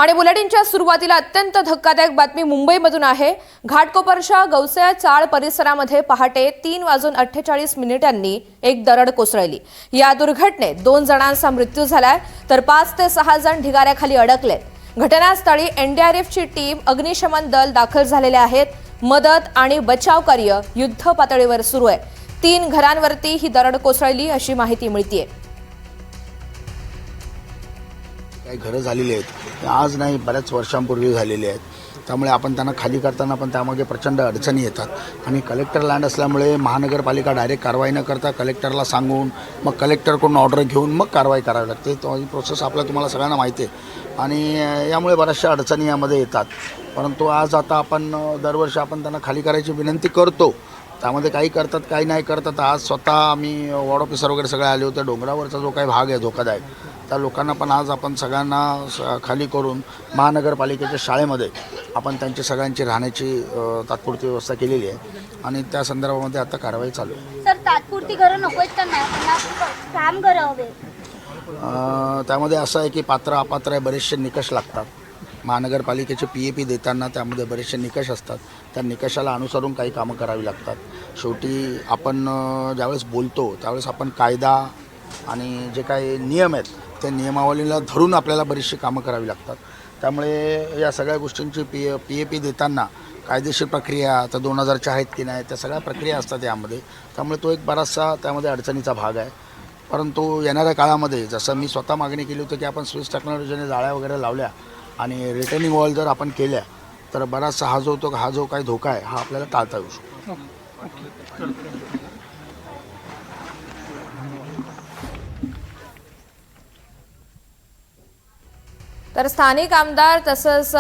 आणि बुलेटिनच्या सुरुवातीला अत्यंत धक्कादायक बातमी मुंबईमधून आहे। घाटकोपरच्या गौसे चाळ परिसरामध्ये पहाटे 3:48 एक दरड कोसळली। या दुर्घटनेत 2 जणांचा मृत्यू झालाय तर 5 ते 6 जण ढिगाऱ्याखाली अडकलेत। घटनास्थळी एनडीआरएफची टीम, अग्निशमन दल दाखल झालेले आहेत। मदत आणि बचाव कार्य युद्ध पातळीवर सुरू आहे। 3 घरांवरती ही दरड कोसळली अशी माहिती मिळतेय। काही घरं झालेली आहेत, आज नाही बऱ्याच वर्षांपूर्वी झालेली आहेत। त्यामुळे आपण त्यांना खाली करताना पण त्यामध्ये प्रचंड अडचणी येतात आणि कलेक्टर लँड असल्यामुळे महानगरपालिका डायरेक्ट कारवाई न करता कलेक्टरला सांगून मग कलेक्टरकडून ऑर्डर घेऊन मग कारवाई करावी लागते। तो ही प्रोसेस तुम्हाला सगळ्यांना माहिती आहे आणि यामुळे बऱ्याचशा अडचणी यामध्ये येतात। परंतु आज आता आपण दरवर्षी आपण त्यांना खाली करायची विनंती करतो। त्यामध्ये काही करतात काही नाही करतात। आज स्वतः आम्ही वॉर्ड ऑफिसर वगैरे सगळे आले होते। डोंगरावरचा जो काही भाग आहे धोकादायक, त्या लोकांना पण आज आपण सगळ्यांना खाली करून महानगरपालिकेच्या शाळेमध्ये आपण त्यांची सगळ्यांची राहण्याची तात्पुरती व्यवस्था केलेली आहे आणि त्या संदर्भामध्ये आता कारवाई चालू आहे। सर, तात्पुरती घरं नकोच त्यांना, काम घरं हवे। त्यामध्ये असं आहे की पात्र अपात्र बरेचसे निकष लागतात। महानगरपालिकेचे PAP देताना त्यामध्ये बरेचसे निकष असतात। त्या निकषाला अनुसरून काही कामं करावी लागतात। शेवटी आपण ज्यावेळेस बोलतो त्यावेळेस आपण कायदा आणि जे काही नियम आहेत त्या नियमावलीला धरून आपल्याला बरीचशी कामं करावी लागतात। त्यामुळे या सगळ्या गोष्टींची PAP देताना कायदेशीर प्रक्रिया तर 2000च्या आहेत की नाही त्या सगळ्या प्रक्रिया असतात यामध्ये। त्यामुळे तो एक बराचसा त्यामध्ये अडचणीचा भाग आहे। परंतु येणाऱ्या काळामध्ये जसं मी स्वतः मागणी केली होती की आपण स्विस टेक्नॉलॉजीने जाळ्या वगैरे लावल्या आणि रिटर्निंग वॉल जर आपण केल्या तर बराचसा हा जो काही धोका आहे हा आपल्याला टाळता येऊ शकतो। तर स्थानिक आमदार तसंच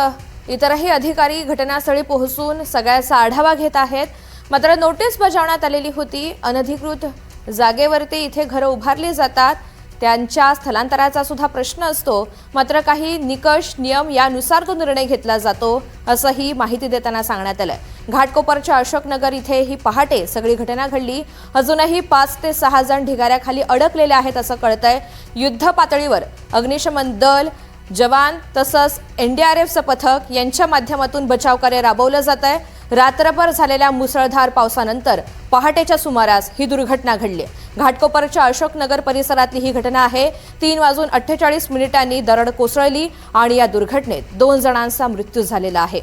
इतरही अधिकारी घटनास्थळी पोहोचून सगळ्याचा आढावा घेत आहेत। मात्र नोटीस बजावण्यात आलेली होती। अनधिकृत जागेवरती इथे घरं उभारली जातात, त्यांच्या स्थलांतराचा सुद्धा प्रश्न असतो। मात्र काही निकष नियम यानुसार तो निर्णय घेतला जातो असंही माहिती देताना सांगण्यात आलंय। घाटकोपरच्या अशोकनगर इथे ही पहाटे सगळी घटना घडली। अजूनही 5 ते 6 जण ढिगाऱ्याखाली अडकलेले आहेत असं कळतंय। युद्ध पातळीवर अग्निशमन दल, जवान तसंच एनडीआरएफचं पथक यांच्या माध्यमातून बचाव कार्य राबवलं जात आहे। रात्रभर झालेल्या मुसळधार पावसानंतर पहाटेच्या सुमारास ही दुर्घटना घडली। घाटकोपरच्या अशोकनगर परिसरातली ही घटना आहे। 3:48 दरड कोसळली आणि या दुर्घटनेत 2 जणांचा मृत्यू झालेला आहे।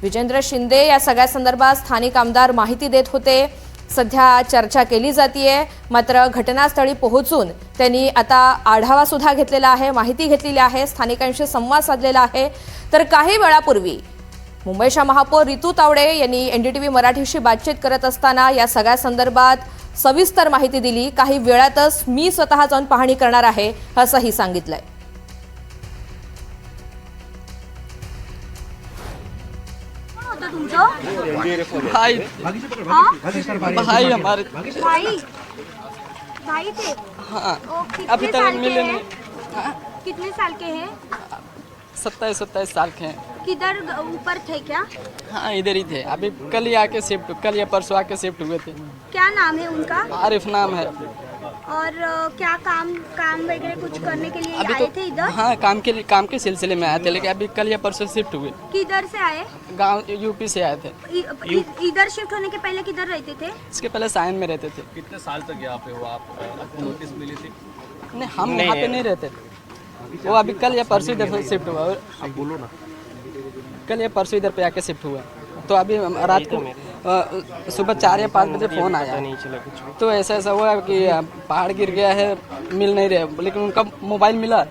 विजेंद्र शिंदे या सगळ्या संदर्भात स्थानिक आमदार माहिती देत होते। सध्या चर्चा केली जातीये, मात्र घटनास्थळी पोहोचून त्यांनी आता आढावा सुद्धा घेतलेला आहे, माहिती घेतलेली आहे, स्थानिकांशी संवाद साधलेला आहे। तर काही वेळापूर्वी मुंबईच्या महापौर रितू तावडे यांनी NDTV मराठीशी बातचीत करत असताना या सगळ्या संदर्भात सविस्तर माहिती दिली। काही वेळातच मी स्वतः जाऊन पाहणी करणार आहे असंही सांगितलंय। भाई भाई हमारे भाई थे। हाँ, कितने अभी तक साल के मिले हैं? नहीं। कितने साल के हैं? 27 साल के हैं। किधर ऊपर थे क्या? हाँ, इधर ही थे। अभी कल या परसों आके शिफ्ट हुए थे। क्या नाम है उनका? आरिफ नाम है। और क्या काम वगैरह कुछ करने के लिए अभी आए थे इधर? हाँ, काम के सिलसिले में आए थे, लेकिन अभी कल या परसों शिफ्ट हुए। किधर से आए? गांव UP से आए थे। इधर शिफ्ट होने के पहले किधर रहते थे? इसके पहले सायन में रहते थे। कितने साल तक यहाँ पे हो आप? आपको नोटिस मिली थी? नहीं, हम यहाँ पे नहीं रहते थे। वो अभी कल या परसों इधर से शिफ्ट हुआ। आप बोलो ना। कल या परसों इधर पे आके शिफ्ट हुआ। तो अभी रात को सुबह 4 या 5 बजे फ़ोन आया, तो ऐसा हुआ कि पहाड़ गिर गया है, मिल नहीं रहे। लेकिन उनका मोबाइल मिला,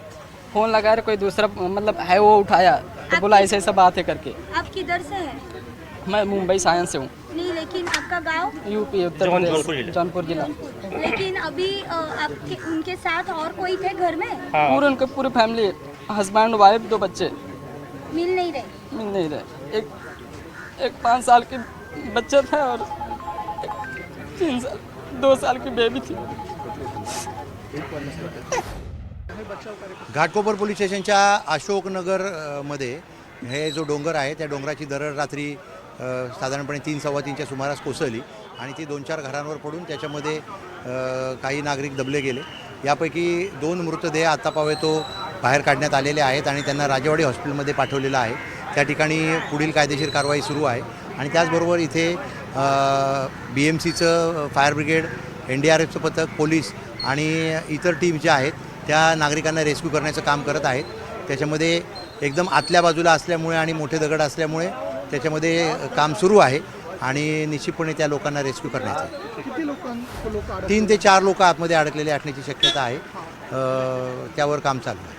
फ़ोन लगा रहे, कोई दूसरा मतलब है वो उठाया, तो बोला ऐसा बात है करके। आप किधर से हैं? मैं मुंबई सायन से हूँ। नहीं, लेकिन आपका गांव? UP उत्तर प्रदेश, जौनपुर जिला। लेकिन अभी आपके उनके साथ और कोई थे घर में? पूरे उनके पूरी फैमिली, हस्बैंड वाइफ 2 बच्चे मिल नहीं रहे? मिल नहीं रहे। एक 5 साल के बच्चा था और 2 साल की बेबी थी। घाटकोपर पोलीस स्टेशनच्या अशोकनगर मध्ये हे जो डोंगर आहे त्या डोंगराची दरड रात्री साधारणपणे 3-3:15च्या सुमारास कोसळली आणि ती 2-4 घरांवर पडून त्याच्यामध्ये काही नागरिक दबले गेले। यापैकी 2 मृतदेह आता पावे तो बाहेर काढण्यात आलेले आहेत आणि त्यांना राजेवाडी हॉस्पिटलमध्ये पाठवलेलं आहे. त्या ठिकाणी पुढील कायदेशीर कारवाई सुरू आहे. आणि त्याचबरोबर इथे BMCचं फायर ब्रिगेड, NDRFचं पथक, पोलीस आणि इतर टीम ज्या आहेत त्या नागरिकांना रेस्क्यू करण्याचं काम करत आहेत. त्याच्यामध्ये एकदम आतल्या बाजूला असल्यामुळे आणि मोठे दगड असल्यामुळे त्याच्यामध्ये काम सुरू आहे आणि निश्चितपणे त्या लोकांना रेस्क्यू करण्याचं आहे. किती लोक 3 ते 4 लोक आतमध्ये अडकलेले असण्याची शक्यता आहे. त्यावर काम चालू आहे.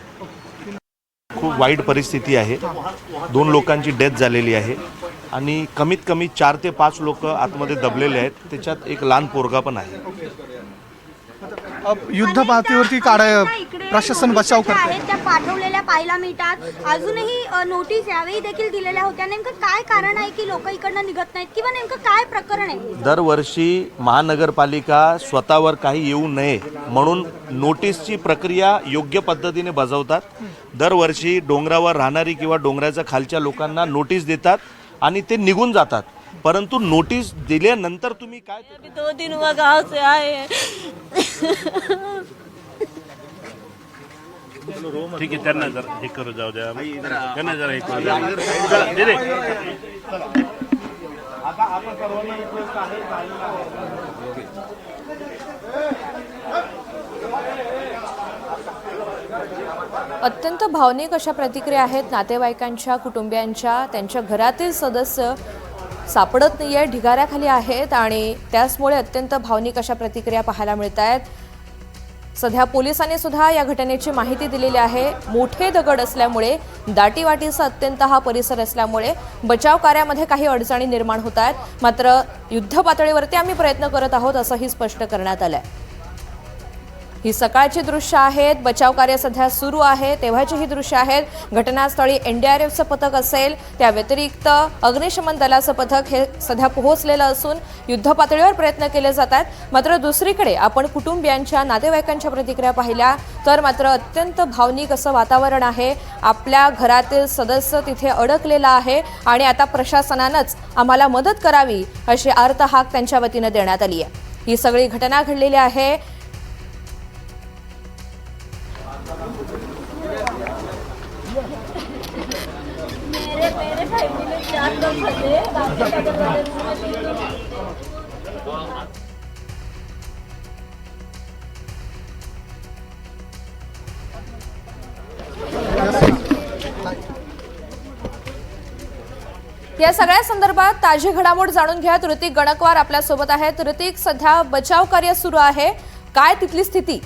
खूप वाईट परिस्थिती आहे. 2 लोकांची डेथ झालेली आहे आणि कमीत कमी 4 ते 5 लोक आतमध्ये दबलेले आहेत. त्याच्यात एक लहान पोरगा पण आहे. युद्ध पातळीवरती प्रशासन बचाव करत आहे. त्या पाठवलेल्या पाहायला मिळतात. अजूनही नोटीस यावेळी देखील दिलेल्या होत्या. नेमकं काय कारण आहे की लोक इकडनं निघत नाहीत किंवा नेमकं काय प्रकरण आहे? दरवर्षी महानगरपालिका स्वतःवर काही येऊ नये म्हणून नोटीसची प्रक्रिया योग्य पद्धतीने बजावतात. दरवर्षी डोंगरावर राहणारी किंवा डोंगराच्या खालच्या लोकांना नोटीस देतात आणि ते निघून जातात. परंतु नोटीस दिल्यानंतर तुम्ही काय 2 दिन हुआ गांव से आए हैं. ठीक आहे, त्यांना जरा हे करू जाऊ द्या. त्यांना जरा हे करू द्या. दे दे. अत्यंत भावनिक अशा प्रतिक्रिया आहेत नातेवाईकांच्या, कुटुंबियांच्या. त्यांच्या घरातील सदस्य सापडत नाही आहे, ढिगाऱ्याखाली आहेत आणि त्याचमुळे अत्यंत भावनिक अशा प्रतिक्रिया पाहायला मिळत आहेत. सध्या पोलिसांनी सुद्धा या घटनेची माहिती दिलेली आहे. मोठे दगड असल्यामुळे, दाटीवाटीचा अत्यंत हा परिसर असल्यामुळे बचाव कार्यामध्ये काही अडचणी निर्माण होत आहेत. मात्र युद्ध पातळीवरती आम्ही प्रयत्न करत आहोत असंही स्पष्ट करण्यात आलंय. ही सकाळची दृश्य आहेत. बचाव कार्य सध्या सुरू आहे तेव्हाची ही दृश्य आहेत. घटनास्थळी NDRFचं पथक असेल, त्या व्यतिरिक्त अग्निशमन दलाचं पथक हे सध्या पोहोचलेलं असून युद्ध पातळीवर प्रयत्न केले जात आहेत. मात्र दुसरीकडे आपण कुटुंबियांच्या, नातेवाईकांच्या प्रतिक्रिया पाहिल्या तर मात्र अत्यंत भावनिक असं वातावरण आहे. आपल्या घरातील सदस्य तिथे अडकलेला आहे आणि आता प्रशासनानंच आम्हाला मदत करावी अशी आर्त हाक त्यांच्या वतीनं देण्यात आली आहे. ही सगळी घटना घडलेली आहे. मेरे फैमिली में 4 लोग फंसे. या सगळ्या संदर्भात ताजी घडामोड जाणून घ्या. ऋतिक गणकवार आपल्या सोबत आहेत. ऋतिक, सध्या बचाव कार्य सुरू आहे, काय तिथली स्थिती?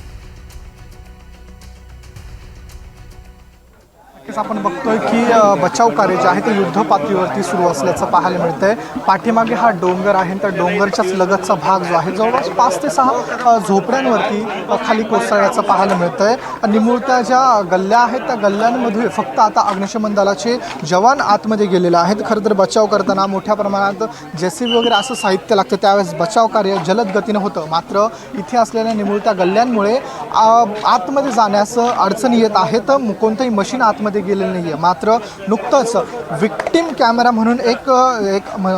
आपण बघतोय की बचाव कार्य जे आहे ते युद्ध पातळीवरती सुरू असल्याचं पाहायला मिळतंय. पाठीमागे हा डोंगर आहे, तर डोंगरच्याच लगतचा भाग जो आहे जवळपास 5 ते 6 झोपड्यांवरती खाली कोसळल्याचं पाहायला मिळतंय. निमुळत्या ज्या गल्ल्या आहेत त्या गल्ल्यांमध्ये फक्त आता अग्निशमन दलाचे जवान आतमध्ये गेलेले आहेत. खरं तर बचाव करताना मोठ्या प्रमाणात JCB वगैरे असं साहित्य लागतं, त्यावेळेस बचाव कार्य जलद गतीनं होतं. मात्र इथे असलेल्या निमुळत्या गल्ल्यांमुळे आतमध्ये जाण्यास अडचणी येत आहेत. कोणतंही मशीन आतमध्ये गेलेलं नाही आहे. मात्र नुकतंच विक्टिम कॅमेरा म्हणून एक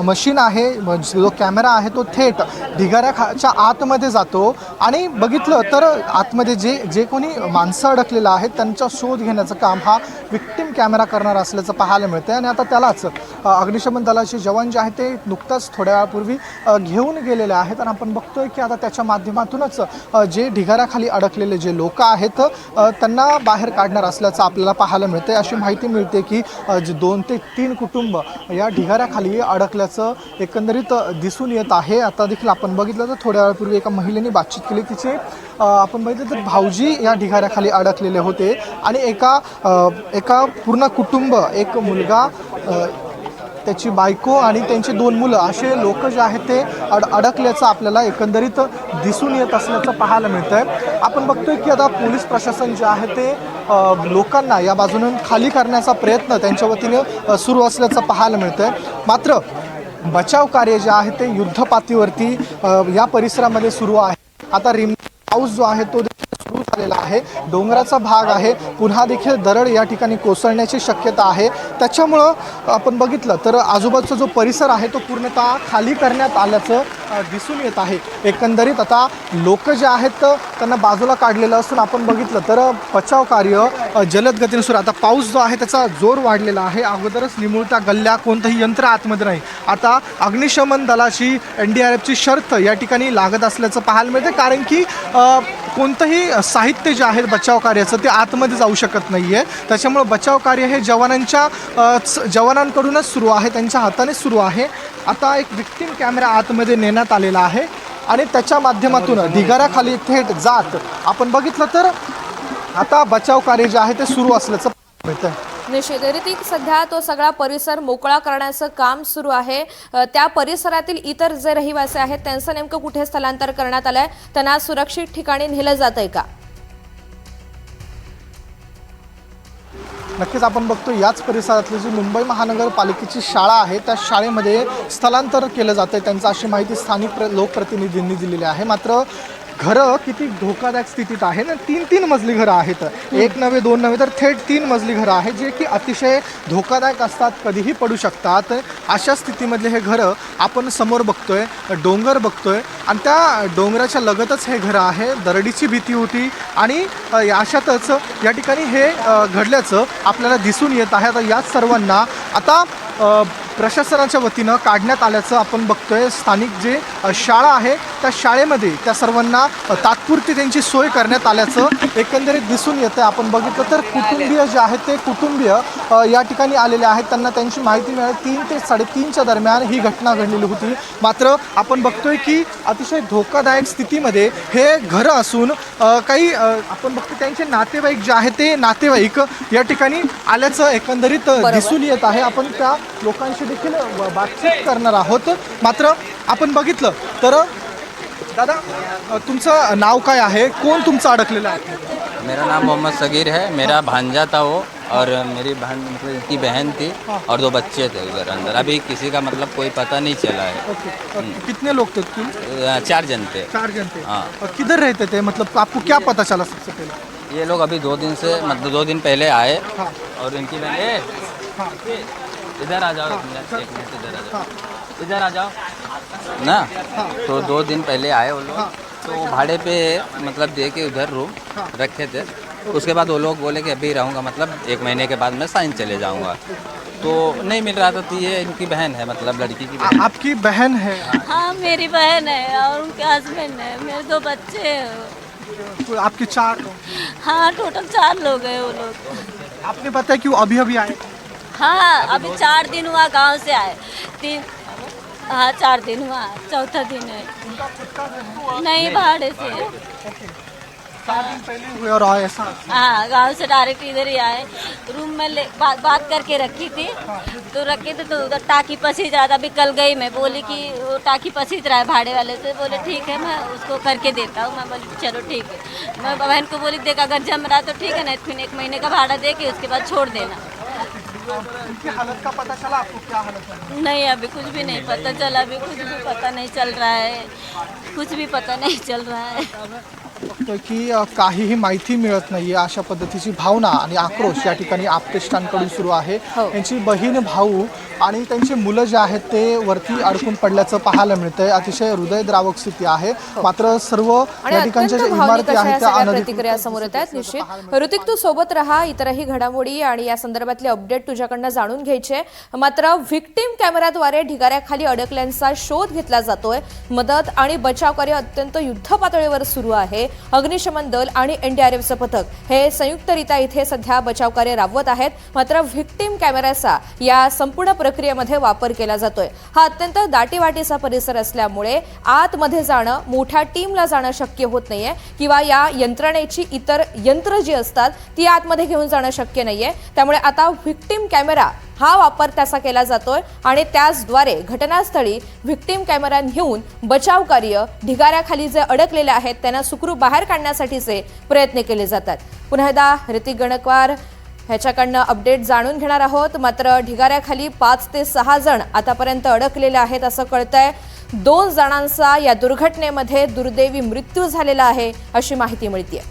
मशीन आहे, जो कॅमेरा आहे तो थेट ढिगाऱ्याच्या आतमध्ये जातो आणि बघितलं तर आतमध्ये जे कोणी माणसं अडकलेलं आहेत त्यांचा शोध घेण्याचं काम हा विक्टिम कॅमेरा करणार असल्याचं पाहायला मिळतं. आणि आता त्यालाच अग्निशमन दलाचे जवान जे आहेत ते नुकताच थोड्या वेळापूर्वी घेऊन गेलेले आहेत. आणि आपण बघतोय की आता त्याच्या माध्यमातूनच जे ढिगाऱ्याखाली अडकलेले जे लोक आहेत त्यांना बाहेर काढणार असल्याचं आपल्याला पाहायला मिळतं. अशी माहिती मिळते की 2 ते 3 कुटुंब या ढिगाऱ्याखाली अडकल्याचं एकंदरीत दिसून येत आहे. आता देखील आपण बघितलं तर थोड्या वेळापूर्वी एका महिलेने बातचीत केली. तिचे आपण बघितलं तर भाऊजी या ढिगाऱ्याखाली अडकलेले होते आणि एका पूर्ण कुटुंब, एक मुलगा, त्याची बायको आणि त्यांची 2 मुलं असे लोक जे आहेत ते अडकल्याचं आपल्याला एकंदरीत दिसून येत असल्याचं पाहायला मिळतं आहे. आपण बघतोय की आता पोलीस प्रशासन जे आहे ते लोकांना या बाजूने खाली करण्याचा प्रयत्न त्यांच्या वतीने सुरू असल्याचं पाहायला मिळतं आहे. मात्र बचाव कार्य जे आहे ते युद्ध पातळीवरती या परिसरामध्ये सुरू आहे. आता पाऊस जो आहे तो सुरू आलेला आहे, डोंगराचा भाग आहे, पुन्हा देखील दरड या ठिकाणी कोसळण्याची शक्यता आहे. त्याच्यामुळं आपण बघितलं तर आजूबाजूचा जो परिसर आहे तो पूर्णतः खाली करण्यात आल्याचं दिसून येत आहे. एकंदरीत आता लोक जे आहेत त्यांना बाजूला काढलेलं असून आपण बघितलं तर बचाव कार्य जलद गतीने सुरू. आता पाऊस जो आहे त्याचा जोर वाढलेला आहे. अगोदरच निमुळत्या गल्ल्या, कोणतंही यंत्र आतमध्ये नाही. आता अग्निशमन दलाची NDRFची शर्त या ठिकाणी लागत असल्याचं पाहायला मिळतं, कारण की कोणतंही साहित्य जे आहे बचाव कार्याचं ते आतमध्ये जाऊ शकत नाही आहे. त्याच्यामुळं बचाव कार्य हे जवानांकडूनच सुरू आहे, त्यांच्या हाताने सुरू आहे. आता एक विक्टिम कॅमेरा आतमध्ये नेण्यात आलेला आहे आणि त्याच्या माध्यमातून ढिगाऱ्याखाली थेट जात आपण बघितलं तर आता बचाव कार्य जे आहे ते सुरू असल्याचं मिळतं. निश्चित ऋतिक, सध्या तो सगळा परिसर मोकळा करण्याचं काम सुरू आहे. त्या परिसरातील इतर जे रहिवासी आहेत त्यांचं नेमकं कुठे स्थलांतर करण्यात आलंय, त्यांना सुरक्षित ठिकाणी नेलं जातंय का? नक्कीच आपण बघतो याच परिसरातली जी मुंबई महानगरपालिकेची शाळा आहे त्या शाळेमध्ये स्थलांतर केलं जातं, त्यांचं अशी माहिती स्थानिक लोकप्रतिनिधींनी दिलेली आहे. मात्र घरं किती धोकादायक स्थितीत आहे ना, 3-3 मजली घरं आहेत. एक नव्हे, दोन नव्हे, तर थेट 3 मजली घरं आहेत, जे की अतिशय धोकादायक असतात, कधीही पडू शकतात. अशा स्थितीमधले हे घरं आपण समोर बघतोय, डोंगर बघतोय आणि त्या डोंगराच्या लगतच हे घरं आहे. दरडीची भीती होती आणि अशातच या ठिकाणी हे घडल्याचं आपल्याला दिसून येत आहे. आता याच सर्वांना आता प्रशासनाच्या वतीनं काढण्यात आल्याचं आपण बघतोय. स्थानिक जे शाळा आहे त्या शाळेमध्ये त्या सर्वांना तात्पुरती त्यांची सोय करण्यात आल्याचं एकंदरीत दिसून येतं. आपण बघितलं तर कुटुंबीय जे आहेत ते कुटुंबीय या ठिकाणी आलेले आहेत. त्यांना त्यांची माहिती मिळाली 3 ते 3:30च्या दरम्यान ही घटना घडलेली होती. मात्र आपण बघतोय की अतिशय धोकादायक स्थितीमध्ये हे घरं असून काही आपण बघतो त्यांचे नातेवाईक जे आहेत ते नातेवाईक या ठिकाणी आल्याचं एकंदरीत दिसून येत आहे. आपण त्या लोकांशी देखील बातचीत करणार आहोत. मात्र आपण बघितलं तर दादा, तुमचं नाव काय आहे, कोण तुमचं अडकलेलं आहे? मेरा नाम मोहम्मद सगीर है. मेरा भांजा था वो, और मेरी बहन मतलब इनकी बहन थी और 2 बच्चे थे उधर अंदर. अभी किसी का मतलब कोई पता नहीं चला है. ओके, कितने लोग थे तुम? 4 जन थे. 4 जन थे. हाँ. और किधर रहते थे, मतलब आपको क्या पता चला सबसे पहले? ये लोग अभी 2 दिन से मतलब 2 दिन पहले आए. हाँ. और इनकी बहन हाँ. इधर आ जाओ, 1 मिनट इधर आ जाओ, इधर आ जाओ ना. तो 2 दिन पहले आए वो लोग. तो भाड़े पे मतलब दे के उधर रूम रखे थे. उसके बाद वो लोग बोले कि अभी रहूँगा, मतलब 1 महीने के बाद मैं साइन चले जाऊँगा. तो नहीं मिल रहा था. तो ये इनकी बहन है, मतलब लड़की की बहन. आपकी बहन है? हाँ, मेरी बहन है और उनके हस्बैंड है, मेरे 2 बच्चे हैं. तो आपके 4 लोग? हाँ, टोटल 4 लोग हैं वो लोग. आपने बताया कि वो अभी आए? हाँ, अभी 4 दिन हुआ गांव से आए. 4 दिन हुआ, 4था दिन है. नहीं, भाड़े से. 4 दिन पहले हुए और आए ऐसा? हाँ, गांव से डायरेक्ट इधर ही आए. रूम में बात करके रखी थी. तो रखे थे तो उधर टाकी पसीज रहा था. अभी कल गई मैं, बोली कि वो टाकी पसीज रहा है भाड़े वाले से. बोले ठीक है, मैं उसको करके देता हूँ. मैं बोली चलो ठीक है. मैं बहन को बोली देख अगर जम रहा तो ठीक है, नहीं फिर 1 महीने का भाड़ा दे के उसके बाद छोड़ देना. उनकी हालत का पता चला आपको? क्या हालत है? नहीं, अभी कुछ भी नहीं पता चला. अभी कुछ भी पता नहीं चल रहा है. कुछ भी पता नहीं चल रहा है. बघतोय की काहीही माहिती मिळत नाहीये, अशा पद्धतीची भावना आणि आक्रोश या ठिकाणी आप्तेष्टांकडून सुरू आहे. त्यांची बहीण, भाऊ आणि त्यांची मुलं जे आहेत ते वरती अडकून पडल्याचं पाहायला मिळतंय. अतिशय हृदयद्रावक स्थिती आहे. मात्र सर्व या ठिकाणच्या ज्या इमारती आहेत त्या प्रतिक्रिया समोर येत आहेत. निश्चित ऋतिक, तू सोबत राहा. इतरही घडामोडी आणि या संदर्भातले अपडेट तुझ्याकडनं जाणून घ्यायचे. मात्र व्हिक्टिम कॅमेऱ्याद्वारे ढिगाऱ्याखाली अडकल्यांचा शोध घेतला जातोय. मदत आणि बचाव कार्य अत्यंत युद्ध पातळीवर सुरू आहे. अग्निशमन दल आणि NDRFचं पथक हे संयुक्तरित्या इथे सध्या बचाव कार्य राबवत आहेत. मात्र व्हिक्टिम कॅमेऱ्याचा या संपूर्ण प्रक्रियेमध्ये वापर केला जातोय. हा अत्यंत दाटीवाटीचा परिसर असल्यामुळे आतमध्ये जाणं, मोठ्या टीमला जाणं शक्य होत नाहीये किंवा या यंत्रणेची इतर यंत्र जी असतात ती आतमध्ये घेऊन जाणं शक्य नाहीये. त्यामुळे आता व्हिक्टिम कॅमेरा हा वापर त्याचा केला जातोय आणि त्याचद्वारे घटनास्थळी व्हिक्टिम कॅमेरा घेऊन बचाव कार्य, ढिगाऱ्याखाली जे अडकलेले आहेत त्यांना सुखरूप बाहेर काढण्यासाठीचे प्रयत्न केले जातात. पुन्हा एकदा ऋतिक गणकवार ह्याच्याकडनं अपडेट जाणून घेणार आहोत. मात्र ढिगाऱ्याखाली 5 ते 6 जण आतापर्यंत अडकलेले आहेत असं कळतंय. 2 जणांचा या दुर्घटनेमध्ये दुर्दैवी मृत्यू झालेला आहे अशी माहिती मिळतेय.